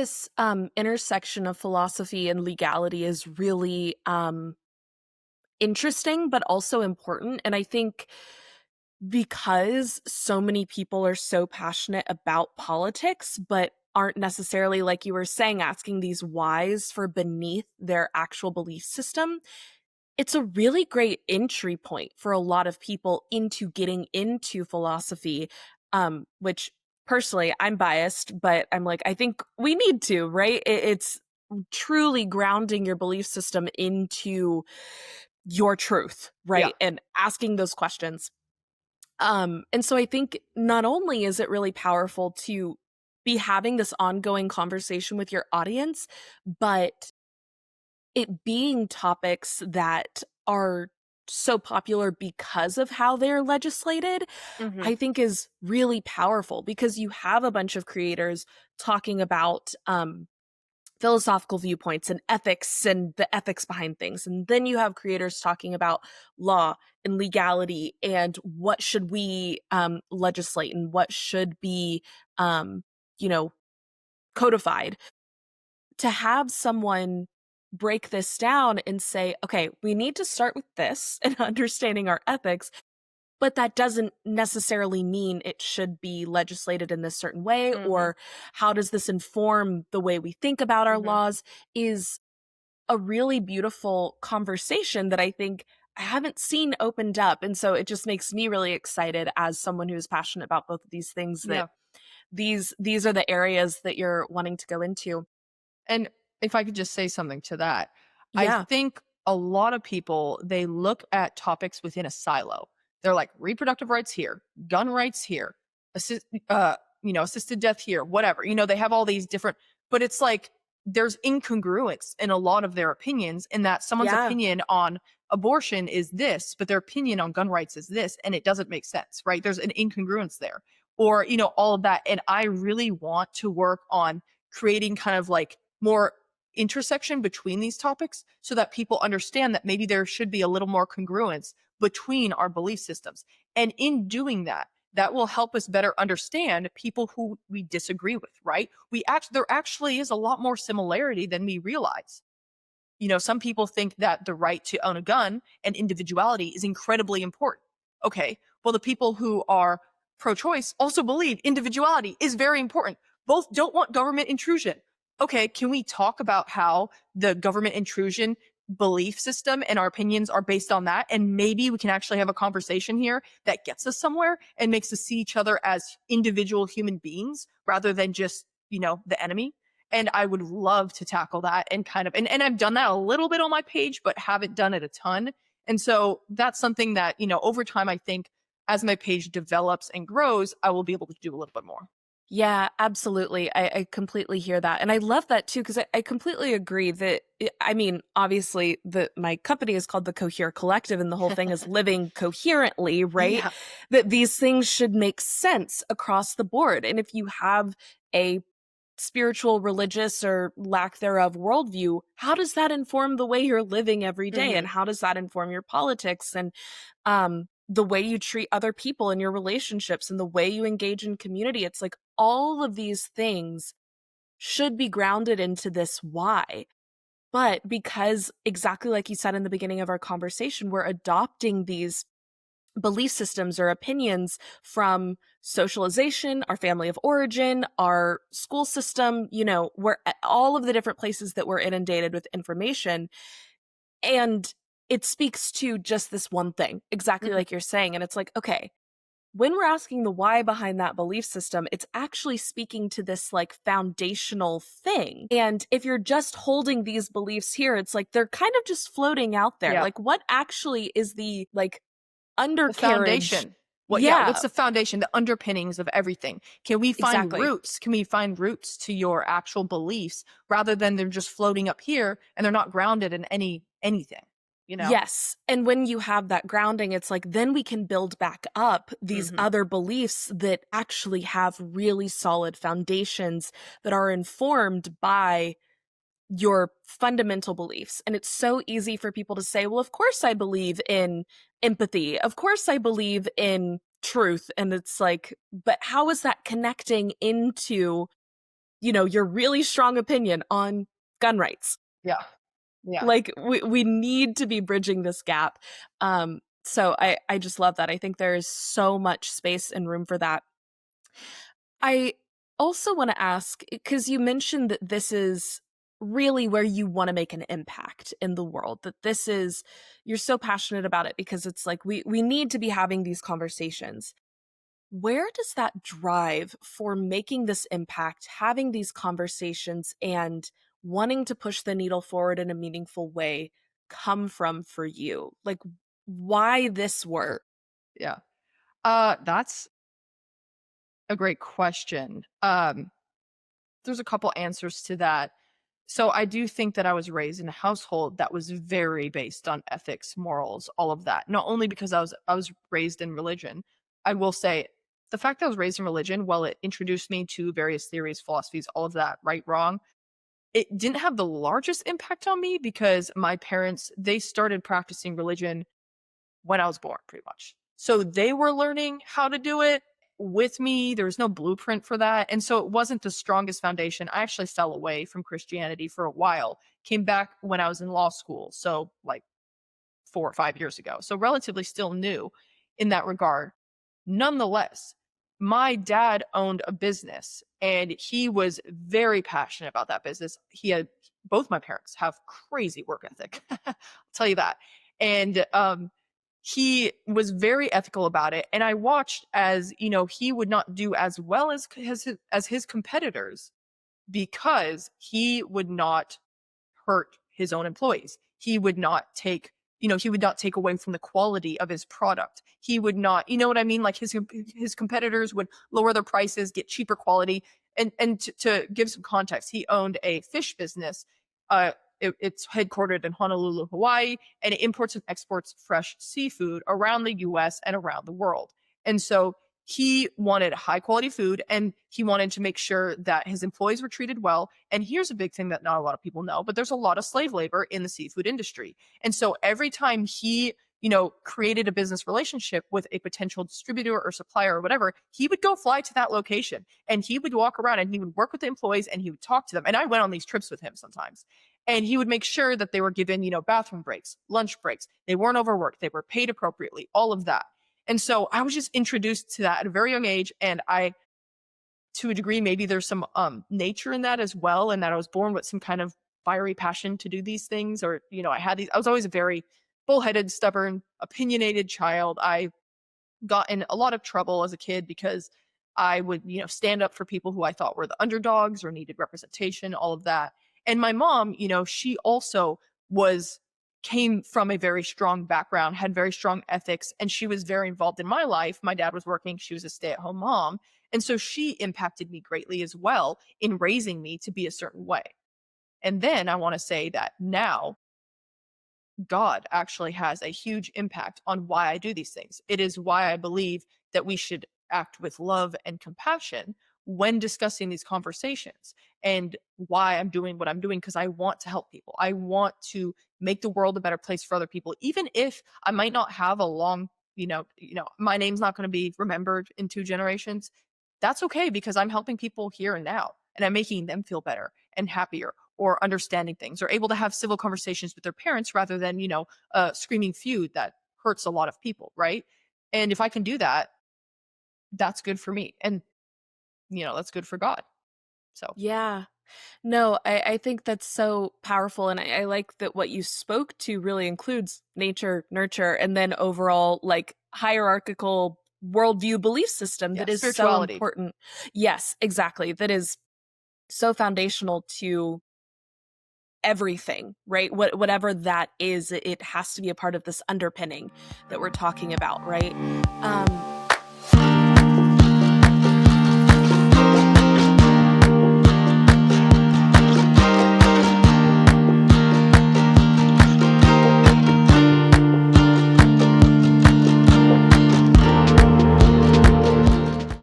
this intersection of philosophy and legality is really interesting, but also important. And I think because so many people are so passionate about politics, but aren't necessarily, like you were saying, asking these whys for beneath their actual belief system, it's a really great entry point for a lot of people into getting into philosophy, which personally I'm biased, but I'm like, I think we need to, right? It's truly grounding your belief system into your truth, Yeah. right? And asking those questions. And so I think not only is it really powerful to be having this ongoing conversation with your audience, but it being topics that are so popular because of how they're legislated, Hmm. I think is really powerful because you have a bunch of creators talking about philosophical viewpoints and ethics and the ethics behind things. And then you have creators talking about law and legality and what should we legislate and what should be, um, you know, codified. To have someone break this down and say, okay, we need to start with this and understanding our ethics, but that doesn't necessarily mean it should be legislated in this certain way, Hmm. or how does this inform the way we think about our Hmm. laws, is a really beautiful conversation that I think I haven't seen opened up. And so it just makes me really excited as someone who's passionate about both of these things that Yeah. these are the areas that you're wanting to go into. And if I could just say something to that, I Yeah. think a lot of people, they look at topics within a silo. They're like reproductive rights here, gun rights here, assisted death here, whatever. They have all these different, but it's like there's incongruence in a lot of their opinions, in that someone's Yeah. opinion on abortion is this, but their opinion on gun rights is this, and it doesn't make sense, right? There's an incongruence there. Or, all of that. And I really want to work on creating kind of like more intersection between these topics, so that people understand that maybe there should be a little more congruence between our belief systems. And in doing that, that will help us better understand people who we disagree with, right? There actually is a lot more similarity than we realize. Some people think that the right to own a gun and individuality is incredibly important. Okay, well, the people who are pro choice also believe individuality is very important. Both don't want government intrusion. Okay, can we talk about how the government intrusion belief system and our opinions are based on that? And maybe we can actually have a conversation here that gets us somewhere and makes us see each other as individual human beings rather than just, the enemy. And I would love to tackle that and kind of, and I've done that a little bit on my page, but haven't done it a ton. And so that's something that, over time, I think as my page develops and grows, I will be able to do a little bit more. Yeah, absolutely. I completely hear that. And I love that too, because I completely agree that, I mean, obviously, my company is called the Cohere Collective, and the whole thing is living coherently, right? Yeah. That these things should make sense across the board. And if you have a spiritual, religious, or lack thereof worldview, how does that inform the way you're living every day? And Hmm. how does that inform your politics? And the way you treat other people in your relationships and the way you engage in community? It's like all of these things should be grounded into this why. But because, exactly like you said in the beginning of our conversation, we're adopting these belief systems or opinions from socialization, our family of origin, our school system, we're all of the different places that we're inundated with information. And it speaks to just this one thing, exactly Hmm. like you're saying. And it's like, okay, when we're asking the why behind that belief system, it's actually speaking to this like foundational thing. And if you're just holding these beliefs here, it's like they're kind of just floating out there. Yeah. Like, what actually is the like The undercarriage? foundation. Yeah, What's the foundation, the underpinnings of everything? Can we find exactly. roots? Can we find roots to your actual beliefs rather than they're just floating up here and they're not grounded in anything, you know? Yes. And when you have that grounding, it's like then we can build back up these Mhm. other beliefs that actually have really solid foundations that are informed by your fundamental beliefs. And it's so easy for people to say, well, of course I believe in empathy. Of course I believe in truth. And it's like, but how is that connecting into your really strong opinion on gun rights. Yeah. Yeah. Like we need to be bridging this gap. So I just love that. I think there is so much space and room for that. I also want to ask, because you mentioned that this is really where you want to make an impact in the world, that this is, you're so passionate about it because it's like we need to be having these conversations. Where does that drive for making this impact, having these conversations, and wanting to push the needle forward in a meaningful way come from for you? Like, why this work? Yeah. That's a great question. There's a couple answers to that. So I do think that I was raised in a household that was very based on ethics, morals, all of that. Not only because I was raised in religion. I will say the fact that I was raised in religion, while it introduced me to various theories, philosophies, all of that, right, wrong, it didn't have the largest impact on me because my parents, they started practicing religion when I was born, pretty much. So they were learning how to do it with me. There was no blueprint for that. And so it wasn't the strongest foundation. I actually fell away from Christianity for a while, came back when I was in law school. So, like 4 or 5 years ago. So, relatively still new in that regard. Nonetheless, my dad owned a business and he was very passionate about that business. He had both my parents have crazy work ethic. I'll tell you that. And he was very ethical about it. And I watched as, he would not do as well as his competitors because he would not hurt his own employees. He would not take away from the quality of his product. He would not, you know what I mean? Like his competitors would lower their prices, get cheaper quality. And to give some context, he owned a fish business. It's headquartered in Honolulu, Hawaii, and it imports and exports fresh seafood around the US and around the world. And so he wanted high quality food and he wanted to make sure that his employees were treated well. And here's a big thing that not a lot of people know, but there's a lot of slave labor in the seafood industry. And so every time he, created a business relationship with a potential distributor or supplier or whatever, he would go fly to that location and he would walk around and he would work with the employees and he would talk to them. And I went on these trips with him sometimes. And he would make sure that they were given, bathroom breaks, lunch breaks. They weren't overworked. They were paid appropriately, all of that. And so I was just introduced to that at a very young age. And to a degree, maybe there's some nature in that as well. And that I was born with some kind of fiery passion to do these things. Or, I was always a very bullheaded, stubborn, opinionated child. I got in a lot of trouble as a kid because I would, stand up for people who I thought were the underdogs or needed representation, all of that. And my mom, she also came from a very strong background, had very strong ethics, and she was very involved in my life. My dad was working, she was a stay-at-home mom. And so she impacted me greatly as well in raising me to be a certain way. And then I want to say that now God actually has a huge impact on why I do these things. It is why I believe that we should act with love and compassion when discussing these conversations, and why I'm doing what I'm doing, because I want to help people. I want to make the world a better place for other people, even if I might not have a long, my name's not going to be remembered in 2 generations. That's okay because I'm helping people here and now, and I'm making them feel better and happier, or understanding things, or able to have civil conversations with their parents rather than, a screaming feud that hurts a lot of people, right? And if I can do that, that's good for me. And, that's good for God. So, Yeah. No, I think that's so powerful. And I like that what you spoke to really includes nature, nurture, and then overall, like, hierarchical worldview belief system yeah, that is so spirituality. important. Yes, exactly. That is so foundational to everything, right? Whatever that is, it has to be a part of this underpinning that we're talking about, right?